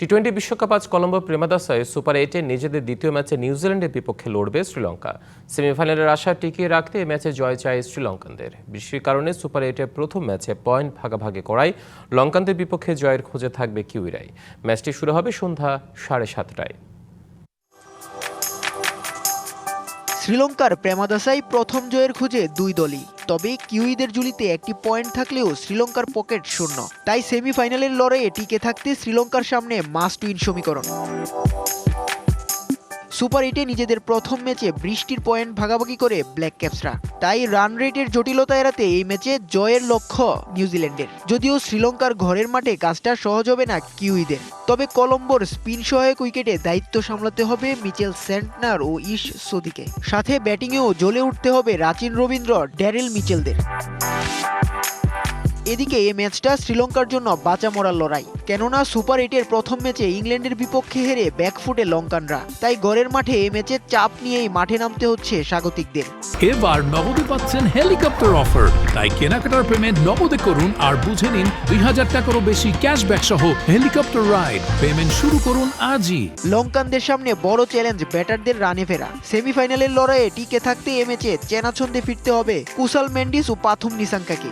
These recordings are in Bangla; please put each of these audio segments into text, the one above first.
টি-20 বিশ্বকাপ আজ কলম্বো প্রেমাদাসায় সুপার 8-এ নিজেদের দ্বিতীয় ম্যাচে নিউজিল্যান্ডের বিপক্ষে লড়বে শ্রীলঙ্কা। সেমিফাইনালের আশা টিকিয়ে রাখতে এই ম্যাচে জয় চায় শ্রীলঙ্কানদের। বৃষ্টির কারণে সুপার 8-এর প্রথম ম্যাচে পয়েন্ট ভাগাভাগি করায় লঙ্কানদের বিপক্ষে জয়ের খোঁজে থাকবে কিউইরাই। ম্যাচটি শুরু হবে সন্ধ্যা 7:30টায়। শ্রীলঙ্কার প্রেমাদাসায় প্রথম জয়ের খোঁজে দুই দলই। তবে কিউইদের ঝুলিতে একটি পয়েন্ট থাকলেও শ্রীলঙ্কার পকেট শূন্য। তাই সেমিফাইনালের লড়াইয়ে টিকে থাকতে শ্রীলঙ্কার সামনে মাস্ট উইন সমীকরণ। সুপার 8-এ নিজেদের প্রথম ম্যাচে বৃষ্টির পয়েন্ট ভাগাভাগি করে ব্ল্যাক ক্যাপসরা। তাই রান রেটের জটিলতা এড়াতে এই ম্যাচে জয়ের লক্ষ্য নিউজিল্যান্ডের। যদিও শ্রীলঙ্কার ঘরের মাঠে কাজটা সহজ হবে না কিউইদের। তবে কলম্বোর স্পিন সহায়ক উইকেটে দায়িত্ব সামলাতে হবে মিচেল সেন্টনার ও ইশ সোদিকে। সাথে ব্যাটিংয়েও জ্বলে উঠতে হবে রাচিন রবীন্দ্র, ড্যারেল মিচেলদের। এদিকে এই ম্যাচটা শ্রীলঙ্কার জন্য বাঁচা মরার লড়াই, কেননা সুপার 8-এর প্রথম ম্যাচে ইংল্যান্ডের বিপক্ষে হেরে ব্যাকফুটে লঙ্কানরা। তাই গড়ের মাঠে এই ম্যাচে চাপ নিয়েই মাঠে নামতে হচ্ছে স্বাগতিকদের। এবার নগদে পাচ্ছেন হেলিকপ্টার অফার, তাই কেনাকাটার পেমেন্ট নগদে করুন আর বুঝে নিন 2000 টাকারও বেশি ক্যাশব্যাক সহ হেলিকপ্টার রাইড। পেমেন্ট শুরু করুন আজই। লঙ্কানদের সামনে বড় চ্যালেঞ্জ ব্যাটারদের রানে ফেরা। সেমিফাইনালের লড়াইয়ে টিকে থাকতে এই ম্যাচে চেনা ছন্দে ফিরতে হবে কুশাল মেন্ডিস ও পাথুম নিসাঙ্কাকে।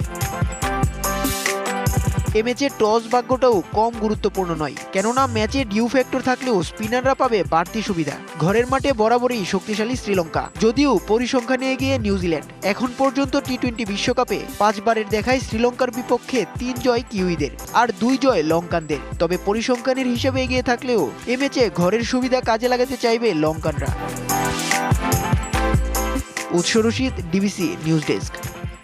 এ ম্যাচে টস ভাগ্যটাও কম গুরুত্বপূর্ণ নয়, কেননা ম্যাচে ডিউ ফ্যাক্টর থাকলেও স্পিনাররা পাবে বাড়তি সুবিধা। ঘরের মাঠে বরাবরই শক্তিশালী শ্রীলঙ্কা, যদিও পরিসংখ্যানে এগিয়ে নিউজিল্যান্ড। এখন পর্যন্ত টি-20 বিশ্বকাপে 5 বারের দেখায় শ্রীলঙ্কার বিপক্ষে 3 জয় কিউইদের আর 2 জয় লঙ্কানদের। তবে পরিসংখ্যানের হিসেবে এগিয়ে থাকলেও এ ম্যাচে ঘরের সুবিধা কাজে লাগাতে চাইবে লঙ্কানরা। উৎস রশিদ, ডিবিসি নিউজ ডেস্ক।